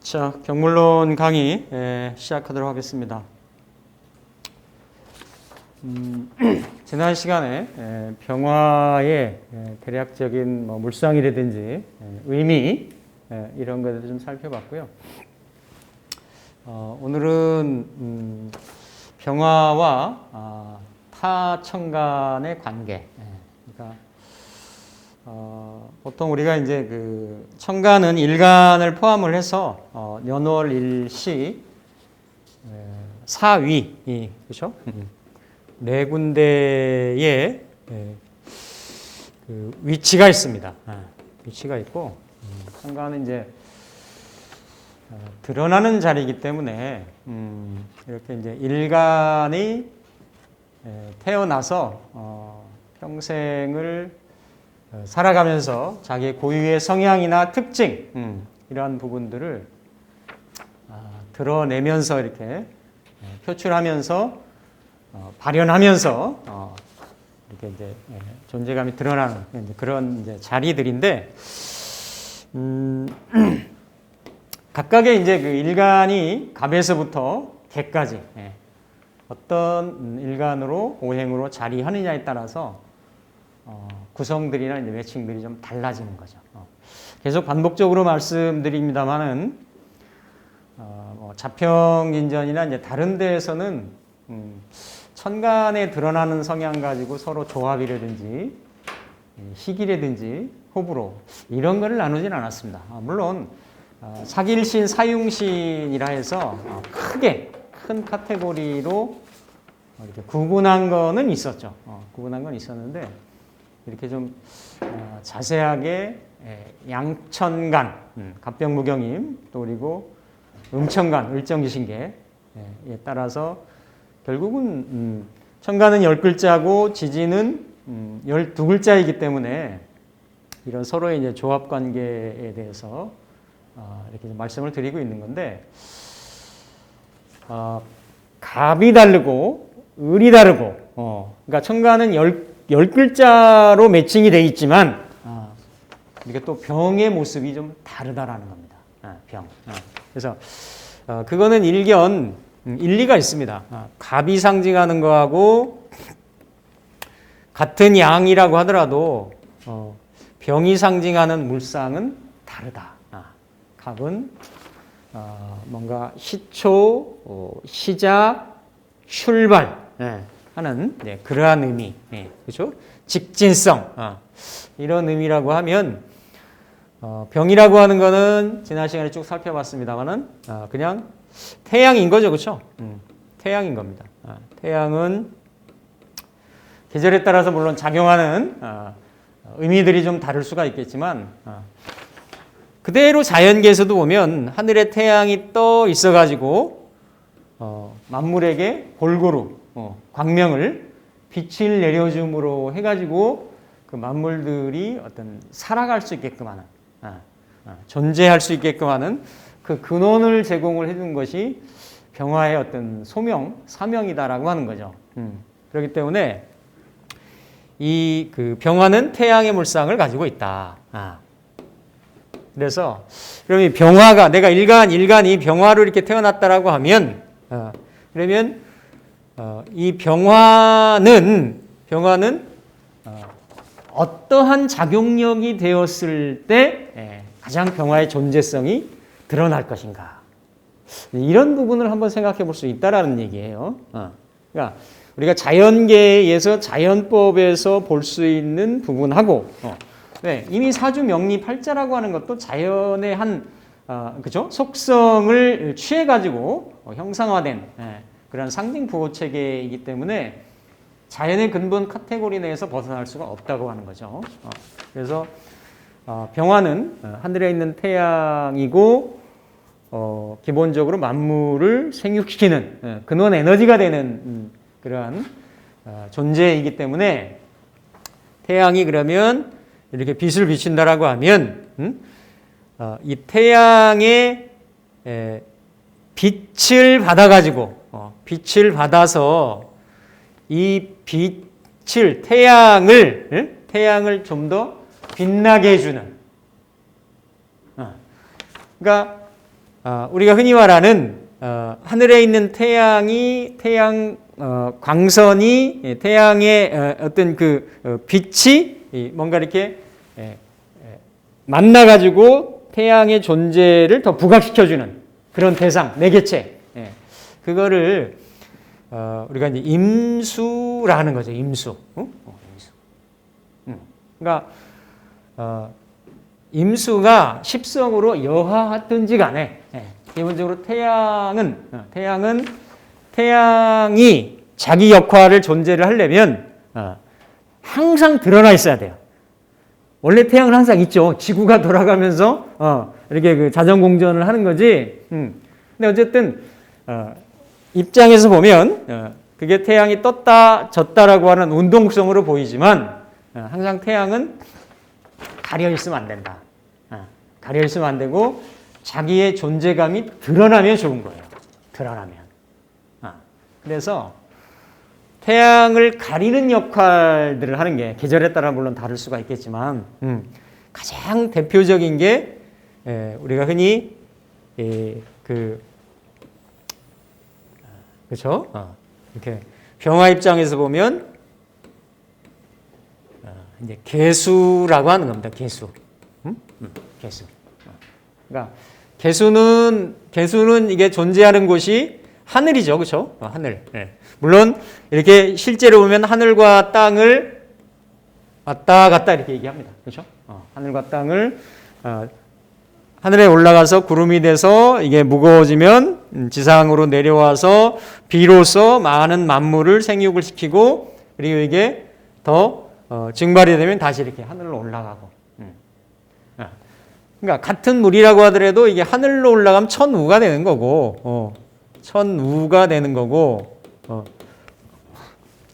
자, 경물론 강의 시작하도록 하겠습니다. 지난 시간에 병화의 대략적인 물상이라든지 의미 이런 것들을 좀 살펴봤고요. 오늘은 병화와 타천간의 관계. 그러니까 보통 우리가 이제 그 천간은 일간을 포함을 해서 연월 일시 사위, 그렇죠? 네 군데의 그 위치가 있습니다. 위치가 있고 천간은 이제 드러나는 자리이기 때문에 이렇게 이제 일간이 태어나서 평생을 살아가면서 자기의 고유의 성향이나 특징 이러한 부분들을 드러내면서 이렇게 표출하면서 발현하면서 이렇게 이제 존재감이 드러나는 그런 이제 자리들인데 각각의 이제 그 일간이 갑에서부터 개까지 어떤 일간으로 오행으로 자리하느냐에 따라서 구성들이나 이제 매칭들이 좀 달라지는 거죠. 계속 반복적으로 말씀드립니다만은 자평인전이나 이제 다른 데에서는 천간에 드러나는 성향 가지고 서로 조합이라든지 희기라든지 호불호 이런 거를 나누진 않았습니다. 물론 사길신, 사융신이라 해서 크게 큰 카테고리로 이렇게 구분한 거는 있었죠. 구분한 건 있었는데 이렇게 좀 자세하게 양천간, 갑병무경임, 또 그리고 음천간, 을정지신계에 따라서 결국은 천간은 10글자고 지지는 12글자이기 때문에 이런 서로의 이제 조합 관계에 대해서 이렇게 말씀을 드리고 있는 건데 갑이 다르고 을이 다르고 그러니까 천간은 10글자로 매칭이 되어 있지만 이게 또 병의 모습이 좀 다르다라는 겁니다. 병. 그래서 그거는 일견 일리가 있습니다. 갑이 상징하는 거하고 같은 양이라고 하더라도 병이 상징하는 물상은 다르다. 갑은 뭔가 시초, 시작, 출발 하는 그러한 의미, 그렇죠? 직진성 이런 의미라고 하면 병이라고 하는 거는 지난 시간에 쭉 살펴봤습니다만은 그냥 태양인 거죠, 그렇죠? 태양인 겁니다. 태양은 계절에 따라서 물론 작용하는 의미들이 좀 다를 수가 있겠지만 그대로 자연계에서도 보면 하늘에 태양이 떠 있어가지고 만물에게 골고루 광명을 빛을 내려줌으로 해가지고 그 만물들이 어떤 살아갈 수 있게끔 하는 존재할 수 있게끔 하는 그 근원을 제공을 해준 것이 병화의 어떤 소명, 사명이다라고 하는 거죠. 그렇기 때문에 이 그 병화는 태양의 물상을 가지고 있다. 그래서 그럼 이 병화가 내가 일간이 병화로 이렇게 태어났다라고 하면 그러면 이 병화는 어떠한 작용력이 되었을 때 가장 병화의 존재성이 드러날 것인가? 이런 부분을 한번 생각해 볼 수 있다라는 얘기예요. 그러니까 우리가 자연계에서 자연법에서 볼 수 있는 부분하고 이미 사주 명리 팔자라고 하는 것도 자연의 한 그죠? 속성을 취해 가지고 형상화된 그런 상징 부호 체계이기 때문에 자연의 근본 카테고리 내에서 벗어날 수가 없다고 하는 거죠. 그래서 병화는 하늘에 있는 태양이고 기본적으로 만물을 생육시키는 근원 에너지가 되는 그러한 존재이기 때문에 태양이 그러면 이렇게 빛을 비춘다라고 하면 이 태양의 빛을 받아가지고 빛을 받아서 이 빛을 태양을 좀 더 빛나게 해주는. 그러니까 우리가 흔히 말하는 하늘에 있는 광선이 태양의 어떤 그 빛이 뭔가 이렇게 만나가지고 태양의 존재를 더 부각시켜주는 그런 대상, 매개체. 그거를 우리가 이제 임수라는 거죠. 임수. 임수. 그러니까 임수가 십성으로 여하든지 간에 기본적으로 태양이 자기 역할을 존재를 하려면 항상 드러나 있어야 돼요. 원래 태양은 항상 있죠. 지구가 돌아가면서 이렇게 그 자전공전을 하는 거지. 근데 어쨌든 입장에서 보면 그게 태양이 떴다 졌다라고 하는 운동성으로 보이지만 항상 태양은 가려 있으면 안 된다. 가려 있으면 안 되고 자기의 존재감이 드러나면 좋은 거예요. 드러나면. 그래서 태양을 가리는 역할들을 하는 게 계절에 따라 물론 다를 수가 있겠지만 가장 대표적인 게 우리가 흔히 그렇죠? 이렇게 병화 입장에서 보면 이제 개수라고 하는 겁니다. 개수. 개수. 그러니까 개수는 이게 존재하는 곳이 하늘이죠. 그렇죠? 하늘. 물론 이렇게 실제로 보면 하늘과 땅을 왔다 갔다 이렇게 얘기합니다. 그렇죠? 하늘과 땅을 하늘에 올라가서 구름이 돼서 이게 무거워지면 지상으로 내려와서 비로소 많은 만물을 생육을 시키고 그리고 이게 더 증발이 되면 다시 이렇게 하늘로 올라가고. 그러니까 같은 물이라고 하더라도 이게 하늘로 올라가면 천우가 되는 거고, 천우가 되는 거고,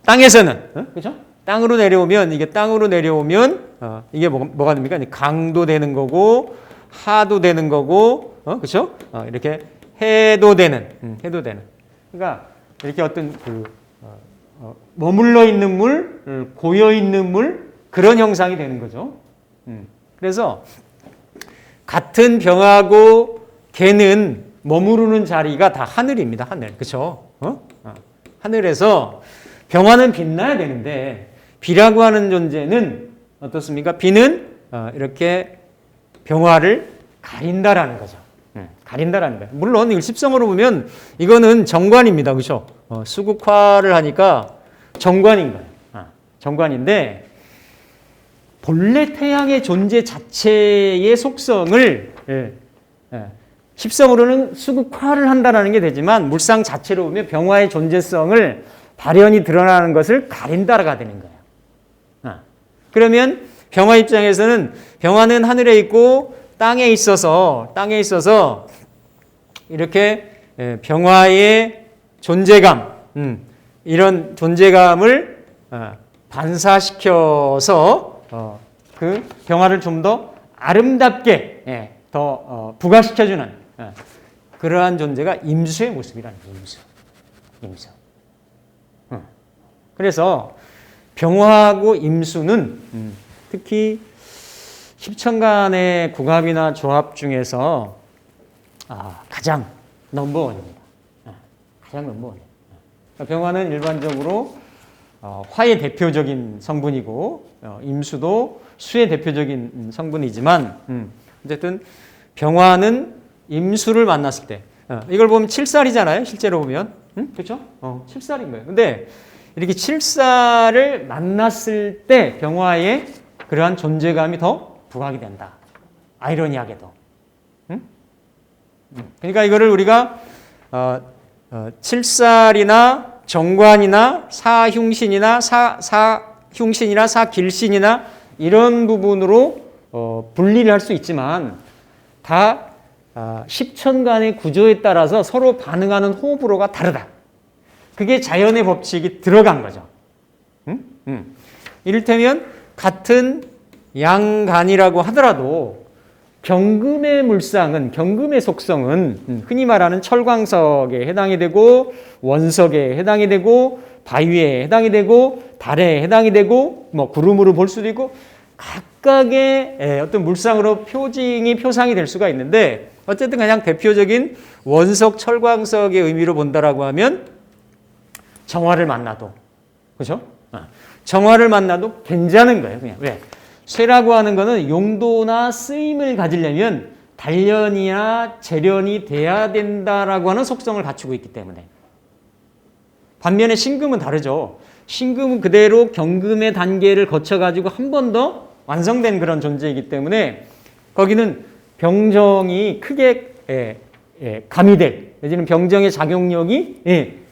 땅에서는 그렇죠? 땅으로 내려오면 이게 뭐가 됩니까? 강도 되는 거고, 하도 되는 거고, 그렇죠? 이렇게 해도 되는. 그러니까 이렇게 어떤 머물러 있는 물, 고여 있는 물 그런 형상이 되는 거죠. 그래서 같은 병하고 개는 머무르는 자리가 다 하늘입니다. 하늘. 그렇죠? 하늘에서 병화는 빛나야 되는데 비라고 하는 존재는 어떻습니까? 비는 이렇게 병화를 가린다라는 거죠. 가린다라는 거예요. 물론 일십성으로 보면 이거는 정관입니다. 그렇죠? 수국화를 하니까 정관인 거예요. 정관인데 본래 태양의 존재 자체의 속성을 십성으로는 수국화를 한다는 게 되지만 물상 자체로 보면 병화의 존재성을 발현이 드러나는 것을 가린다가 되는 거예요. 그러면 병화 입장에서는 병화는 하늘에 있고 땅에 있어서 이렇게 병화의 존재감, 이런 존재감을 반사시켜서 그 병화를 좀 더 아름답게 더 부각시켜주는 그러한 존재가 임수의 모습이라는 거예요. 임수. 그래서 병화하고 임수는 특히 십천간의 궁합이나 조합 중에서 가장 넘버원입니다. 가장 넘버원이에요. 병화는 일반적으로 화의 대표적인 성분이고 임수도 수의 대표적인 성분이지만 어쨌든 병화는 임수를 만났을 때 이걸 보면 칠살이잖아요. 실제로 보면 그렇죠? 칠살인 거예요. 근데 이렇게 칠살을 만났을 때 병화의 그러한 존재감이 더 부각이 된다. 아이러니하게도. 그러니까 이거를 우리가 칠살이나 정관이나 사흉신이나 사흉신이나 사길신이나 이런 부분으로 분리를 할 수 있지만 다 십천간의 구조에 따라서 서로 반응하는 호불호가 다르다. 그게 자연의 법칙이 들어간 거죠. 이를테면 같은 양간이라고 하더라도 경금의 물상은, 경금의 속성은 흔히 말하는 철광석에 해당이 되고 원석에 해당이 되고 바위에 해당이 되고 달에 해당이 되고 뭐 구름으로 볼 수도 있고 각각의 어떤 물상으로 표상이 될 수가 있는데 어쨌든 가장 대표적인 원석 철광석의 의미로 본다라고 하면 정화를 만나도, 그렇죠? 정화를 만나도 괜찮은 거예요. 그냥 왜? 쇠라고 하는 거는 용도나 쓰임을 가지려면 단련이나 재련이 돼야 된다라고 하는 속성을 갖추고 있기 때문에. 반면에 신금은 다르죠. 신금은 그대로 경금의 단계를 거쳐가지고 한 번 더 완성된 그런 존재이기 때문에 거기는 병정이 크게 가미될, 내지는 병정의 작용력이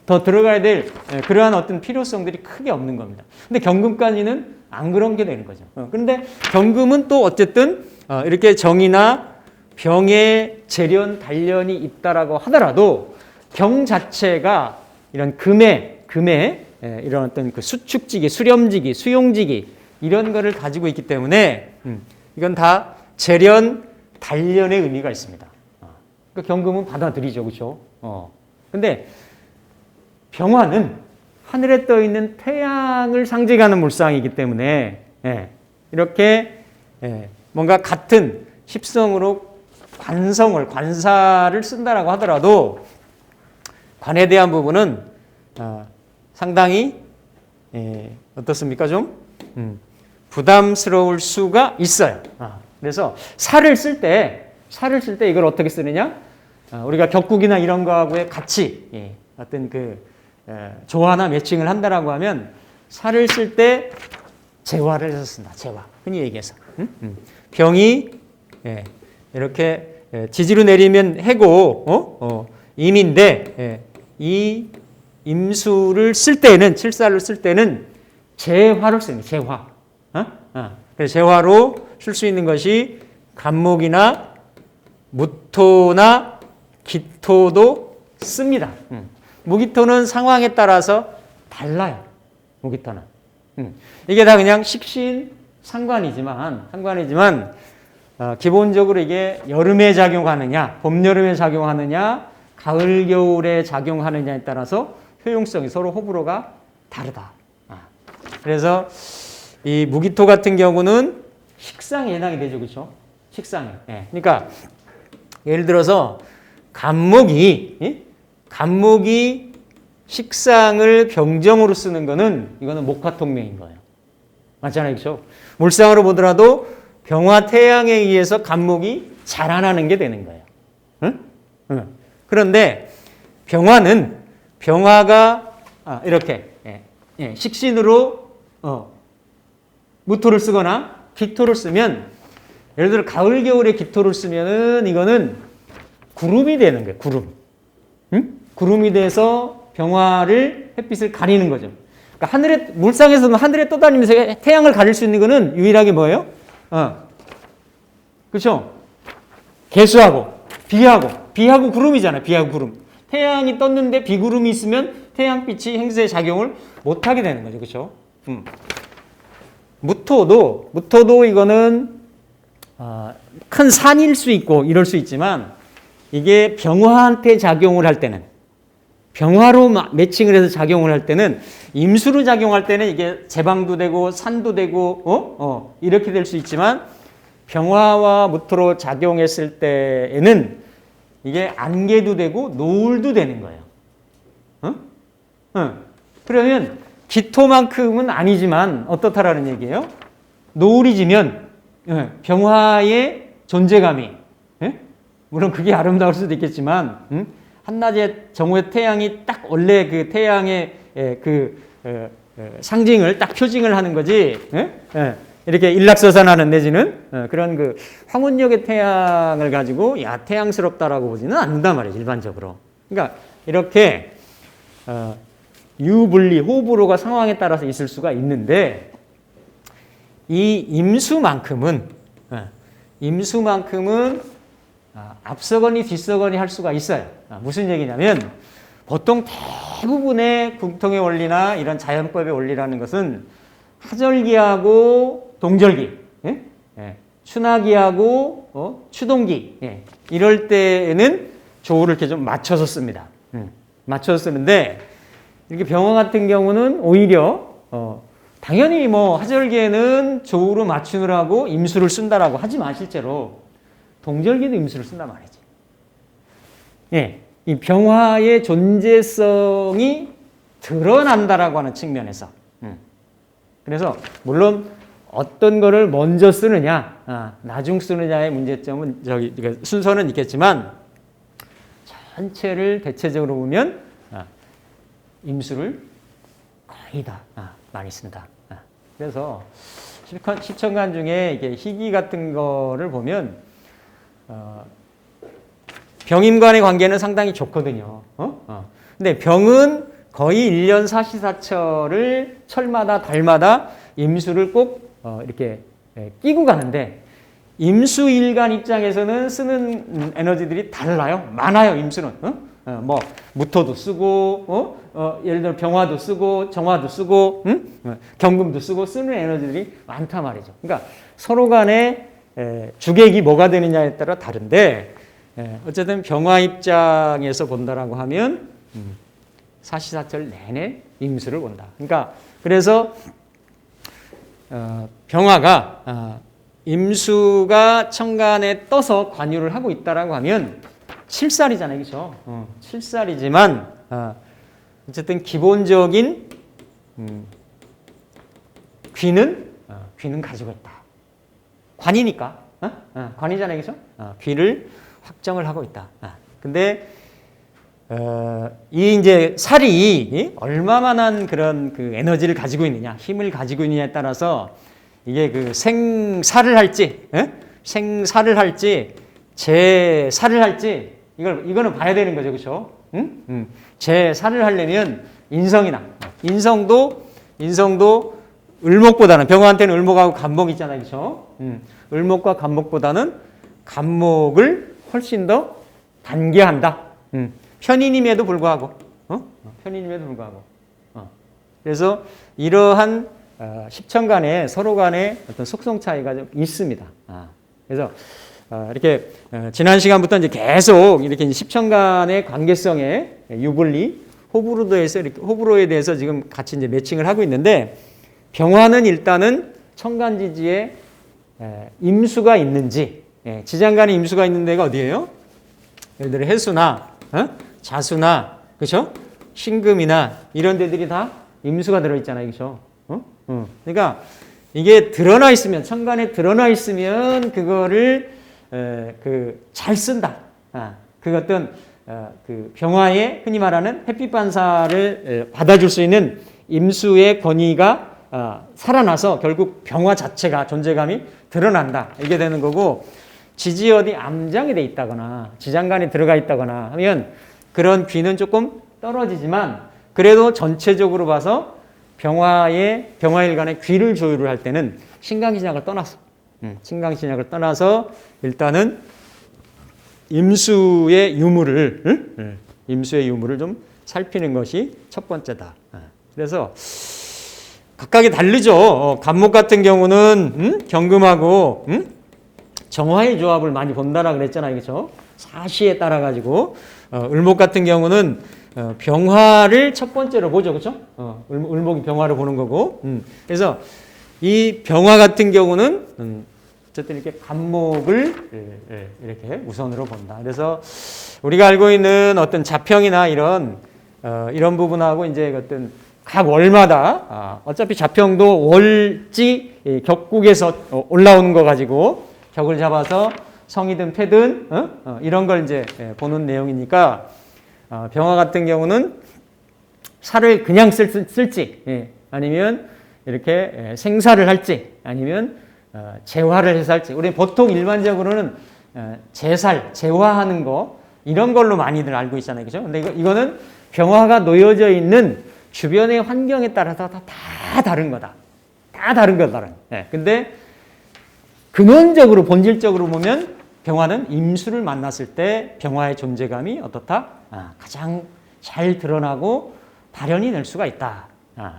더 들어가야 될 그러한 어떤 필요성들이 크게 없는 겁니다. 근데 경금까지는 안 그런 게 되는 거죠. 그런데 경금은 또 어쨌든 이렇게 정이나 병의 재련, 단련이 있다라고 하더라도 병 자체가 이런 금의 이런 어떤 그 수축지기, 수렴지기, 수용지기 이런 거를 가지고 있기 때문에 이건 다 재련, 단련의 의미가 있습니다. 그러니까 경금은 받아들이죠, 그렇죠? 근데 병화는 하늘에 떠 있는 태양을 상징하는 물상이기 때문에 이렇게 뭔가 같은 십성으로 관사를 쓴다라고 하더라도 관에 대한 부분은 상당히 어떻습니까? 좀 부담스러울 수가 있어요. 그래서 살을 쓸 때 이걸 어떻게 쓰느냐? 우리가 격국이나 이런 거하고의 같이 어떤 그 조화나 매칭을 한다라고 하면 살을 쓸 때 재화를 해서 쓴다. 재화. 흔히 얘기해서. 병이 이렇게 지지로 내리면 해고 임인데 이 임수를 쓸 때는 칠살로 쓸 때는 재화를 씁니다. 재화. 그래서 재화로 쓸 수 있는 것이 간목이나 무토나 기토도 씁니다. 무기토는 상황에 따라서 달라요. 무기토는. 이게 다 그냥 식신 상관이지만 기본적으로 이게 여름에 작용하느냐, 봄, 여름에 작용하느냐, 가을, 겨울에 작용하느냐에 따라서 효용성이 서로 호불호가 다르다. 그래서 이 무기토 같은 경우는 식상에 해당이 되죠. 그렇죠? 식상에. 그러니까 예를 들어서 간목이 식상을 병정으로 쓰는 거는 이거는 목화통명인 거예요. 맞잖아요. 그렇죠? 물상으로 보더라도 병화 태양에 의해서 간목이 자라나는 게 되는 거예요. 응? 그런데 병화가 이렇게 식신으로 무토를 쓰거나 기토를 쓰면 예를 들어 가을 겨울에 기토를 쓰면은 이거는 구름이 되는 거예요. 구름이 돼서 병화를 햇빛을 가리는 거죠. 그러니까 물상에서는 하늘에 떠다니면서 태양을 가릴 수 있는 거는 유일하게 뭐예요? 그렇죠? 개수하고 비하고 구름이잖아요. 비하고 구름. 태양이 떴는데 비구름이 있으면 태양빛이 행수의 작용을 못 하게 되는 거죠. 그렇죠? 무토도 이거는 큰 산일 수 있고 이럴 수 있지만 이게 병화한테 작용을 할 때는 병화로 매칭을 해서 작용을 할 때는 임수로 작용할 때는 이게 제방도 되고 산도 되고 이렇게 될 수 있지만 병화와 무토로 작용했을 때에는 이게 안개도 되고 노을도 되는 거예요. 그러면 기토만큼은 아니지만 어떻다라는 얘기예요? 노을이 지면 병화의 존재감이 물론 그게 아름다울 수도 있겠지만 한낮에 정오에 태양이 딱 원래 그 태양의 상징을 딱 표징을 하는 거지 이렇게 일락서산하는 내지는 그런 그 황혼역의 태양을 가지고 태양스럽다라고 보지는 않는단 말이에요. 일반적으로. 그러니까 이렇게 유분리, 호불호가 상황에 따라서 있을 수가 있는데 이 임수만큼은 앞서거니 뒤서거니 할 수가 있어요. 무슨 얘기냐면 보통 대부분의 궁통의 원리나 이런 자연법의 원리라는 것은 하절기하고 동절기, 추나기하고 추동기 이럴 때에는 조를 이렇게 좀 맞춰서 씁니다. 맞춰서 쓰는데 이렇게 병화 같은 경우는 오히려 당연히 뭐 하절기에는 조로 맞추느라고 임수를 쓴다라고 하지만 실제로 동절기도 임수를 쓴단 말이지. 이 병화의 존재성이 드러난다라고 하는 측면에서. 그래서 물론 어떤 거를 먼저 쓰느냐, 나중 쓰느냐의 문제점은 순서는 있겠지만 전체를 대체적으로 보면 임수를 거의 다 많이 쓴다. 그래서 십천간 중에 이게 희귀 같은 거를 보면 병임간의 관계는 상당히 좋거든요. 근데 병은 거의 1년 사시사철을 철마다 달마다 임수를 꼭 이렇게 끼고 가는데 임수일간 입장에서는 쓰는 에너지들이 달라요. 많아요. 임수는. 뭐 무토도 쓰고 예를 들어 병화도 쓰고 정화도 쓰고 경금도 쓰고 쓰는 에너지들이 많단 말이죠. 그러니까 서로 간에 주객이 뭐가 되느냐에 따라 다른데 어쨌든 병화 입장에서 본다라고 하면 사시사철 내내 임수를 본다. 그러니까 그래서 병화가 임수가 천간에 떠서 관유를 하고 있다라고 하면 7살이잖아요. 그렇죠? 7살이지만 어쨌든 기본적인 귀는 가지고 있다. 관이니까. 관이잖아요. 그렇죠? 귀를 확정을 하고 있다. 근데 이 이제 살이 얼마만한 그런 그 에너지를 가지고 있느냐, 힘을 가지고 있느냐에 따라서 이게 그 생살을 할지, 생살을 할지, 제살을 할지 이거는 봐야 되는 거죠, 그렇죠? 제살을 하려면 인성도 을목보다는 병화한테는 을목하고 간목 있잖아요, 그렇죠? 을목과 간목보다는 간목을 훨씬 더 단계한다. 편인임에도 불구하고, 그래서 이러한 십천간에 서로 간에 어떤 속성 차이가 좀 있습니다. 그래서 이렇게 지난 시간부터 이제 계속 이렇게 십천간의 관계성의 유불리, 호불호에 대해서 지금 같이 이제 매칭을 하고 있는데 병화는 일단은 천간지지에 임수가 있는지, 지장간에 임수가 있는 데가 어디예요? 예를 들어 해수나 자수나 그렇죠? 신금이나 이런 데들이 다 임수가 들어있잖아요, 그렇죠? 그러니까 이게 드러나 있으면 천간에 드러나 있으면 그거를 잘 쓴다. 그 어떤 그 병화의 흔히 말하는 햇빛 반사를 받아줄 수 있는 임수의 권위가 살아나서 결국 병화 자체가 존재감이 드러난다. 이게 되는 거고 지지 어디 암장이 돼 있다거나 지장간에 들어가 있다거나 하면 그런 귀는 조금 떨어지지만 그래도 전체적으로 봐서 병화일간의 귀를 조율을 할 때는 신강신약을 떠나서 일단은 임수의 유무를 좀 살피는 것이 첫 번째다. 그래서 각각이 다르죠. 간목 같은 경우는 경금하고 정화의 조합을 많이 본다라 그랬잖아요, 그렇죠? 사시에 따라 가지고 을목 같은 경우는 병화를 첫 번째로 보죠, 그렇죠? 을목이 병화를 보는 거고, 그래서 이 병화 같은 경우는 어쨌든 이렇게 간목을 이렇게 우선으로 본다. 그래서 우리가 알고 있는 어떤 자평이나 이런 부분하고 이제 어떤 각 월마다 어차피 자평도 월지 격국에서 올라오는 거 가지고 격을 잡아서 성이든 패든 이런 걸 이제 보는 내용이니까 병화 같은 경우는 살을 그냥 쓸지 아니면 이렇게 생살을 할지 아니면 재화를 해서 할지. 우리 보통 일반적으로는 재화하는 거 이런 걸로 많이들 알고 있잖아요, 그죠? 근데 이거는 병화가 놓여져 있는 주변의 환경에 따라서 다 다른 거다. 다 다른 거다. 근데 근원적으로 본질적으로 보면 병화는 임수를 만났을 때 병화의 존재감이 어떻다? 가장 잘 드러나고 발현이 될 수가 있다.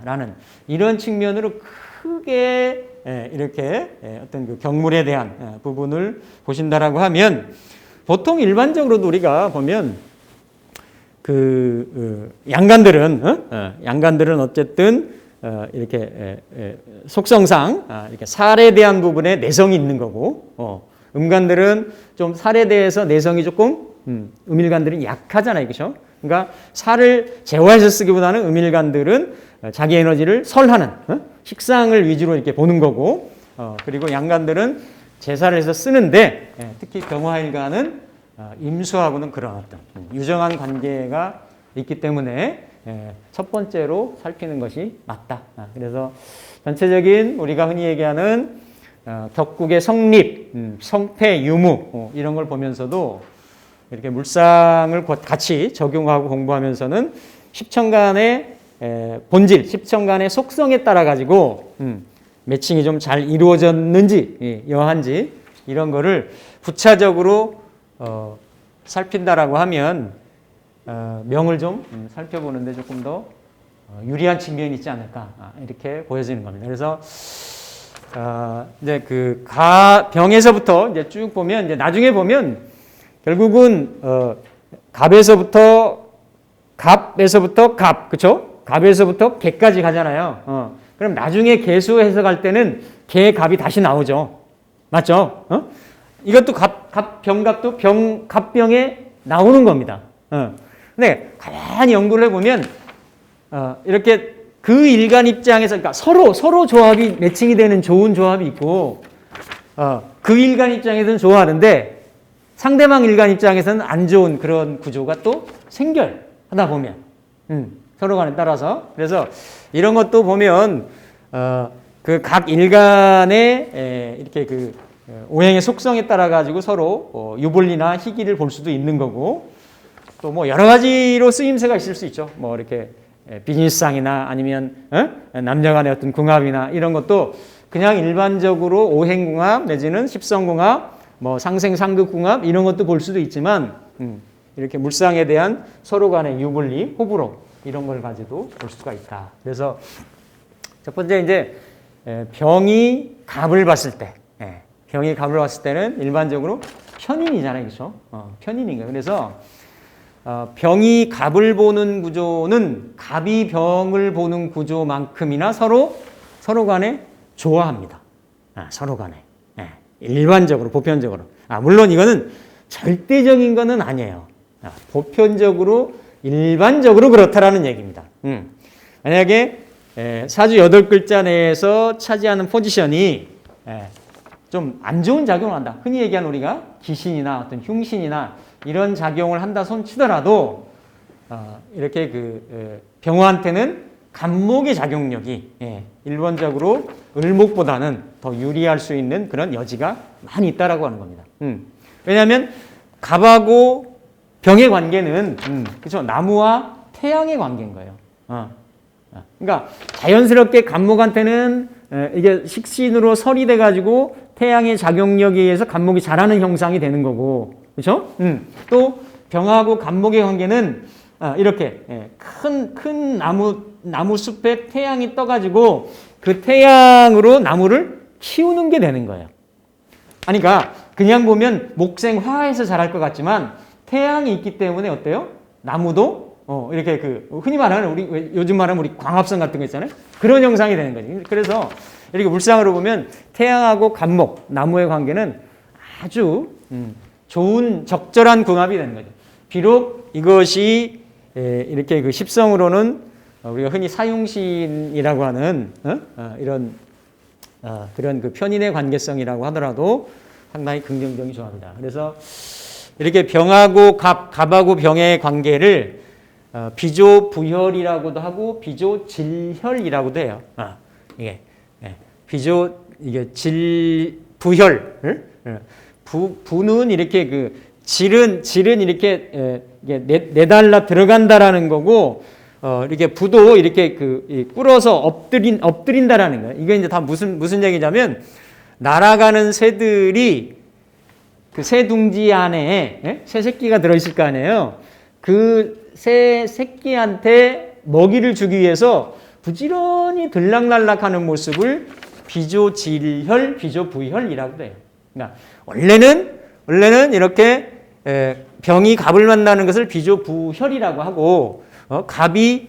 라는 이런 측면으로 크게 이렇게 어떤 그 경물에 대한 부분을 보신다라고 하면 보통 일반적으로도 우리가 보면 그 양간들은 어쨌든 이렇게 속성상 이렇게 살에 대한 부분에 내성이 있는 거고 음간들은 좀 살에 대해서 내성이 조금 음일간들은 약하잖아요, 그렇죠? 그러니까 살을 제어해서 쓰기보다는 음일간들은 자기 에너지를 설하는 식상을 위주로 이렇게 보는 거고 그리고 양간들은 제사를 해서 쓰는데 특히 병화일간은 임수하고는 그런 어떤 유정한 관계가 있기 때문에 첫 번째로 살피는 것이 맞다. 그래서 전체적인 우리가 흔히 얘기하는 격국의 성립, 성패, 유무 이런 걸 보면서도 이렇게 물상을 같이 적용하고 공부하면서는 십천간의 본질, 십천간의 속성에 따라 가지고 매칭이 좀 잘 이루어졌는지 여한지 이런 거를 부차적으로 살핀다라고 하면 명을 좀 살펴보는데 조금 더 유리한 측면이 있지 않을까 이렇게 보여지는 겁니다. 그래서 이제 그 병에서부터 이제 쭉 보면 이제 나중에 보면 결국은 갑에서부터 그렇죠? 갑에서부터 개까지 가잖아요. 그럼 나중에 개수 해석할 때는 개 갑이 다시 나오죠. 맞죠? 이것도 병갑도 갑병에 나오는 겁니다. 근데 가만히 연구를 해보면 이렇게 그 일간 입장에서 그러니까 서로 조합이 매칭이 되는 좋은 조합이 있고 그 일간 입장에서는 좋아하는데 상대방 일간 입장에서는 안 좋은 그런 구조가 또 생겨요. 하다 보면 서로 간에 따라서 그래서 이런 것도 보면 그 각 일간의 이렇게 그 오행의 속성에 따라 가지고 서로 유불리나 희기를 볼 수도 있는 거고 또 뭐 여러 가지로 쓰임새가 있을 수 있죠. 뭐 이렇게 비즈니스상이나 아니면 남녀간의 어떤 궁합이나 이런 것도 그냥 일반적으로 오행궁합 내지는 십성궁합 뭐 상생상극궁합 이런 것도 볼 수도 있지만 이렇게 물상에 대한 서로 간의 유불리, 호불호 이런 걸 가지고 볼 수가 있다. 그래서 첫 번째 이제 병이 갑을 봤을 때 때는 일반적으로 편인이잖아요, 그렇죠? 편인인 거예요. 그래서 병이 갑을 보는 구조는 갑이 병을 보는 구조만큼이나 서로 간에 좋아합니다. 서로 간에 일반적으로 보편적으로 물론 이거는 절대적인 거는 아니에요. 보편적으로 일반적으로 그렇다라는 얘기입니다. 만약에 사주 8글자 내에서 차지하는 포지션이 좀 안 좋은 작용을 한다. 흔히 얘기하는 우리가 기신이나 어떤 흉신이나 이런 작용을 한다 손 치더라도 이렇게 그 병화한테는 간목의 작용력이 일반적으로 을목보다는 더 유리할 수 있는 그런 여지가 많이 있다라고 하는 겁니다. 왜냐하면 갑하고 병의 관계는 그렇죠, 나무와 태양의 관계인 거예요. 그러니까 자연스럽게 간목한테는 이게 식신으로 설이 돼가지고 태양의 작용력에 의해서 간목이 자라는 형상이 되는 거고, 그렇죠? 또 병하고 간목의 관계는 이렇게 큰 나무 숲에 태양이 떠가지고 그 태양으로 나무를 키우는 게 되는 거예요. 그러니까 그냥 보면 목생화해서 자랄 것 같지만 태양이 있기 때문에 어때요? 나무도 이렇게 그 흔히 말하는 요즘 말하는 우리 광합성 같은 거 있잖아요. 그런 형상이 되는 거지. 그래서 이렇게 물상으로 보면 태양하고 간목, 나무의 관계는 아주 좋은 적절한 궁합이 되는 거죠. 비록 이것이 이렇게 그 십성으로는 우리가 흔히 사용신이라고 하는 이런 그런 그 편인의 관계성이라고 하더라도 상당히 긍정적인 조합이다. 그래서 이렇게 병하고 갑하고 병의 관계를 비조부혈이라고도 하고 비조질혈이라고도 해요. 이게 이게 질부혈. 부는 이렇게 그 질은 이렇게 내달라 들어간다라는 거고 이렇게 부도 이렇게 그 꿇어서 엎드린다라는 거예요. 이게 이제 다 무슨 얘기냐면 날아가는 새들이 그 새 둥지 안에 새 새끼가 들어있을 거 아니에요. 그 새 새끼한테 먹이를 주기 위해서 부지런히 들락날락하는 모습을 비조질혈, 비조부혈이라고 해요. 그러니까 원래는 이렇게 병이 갑을 만나는 것을 비조부혈이라고 하고 갑이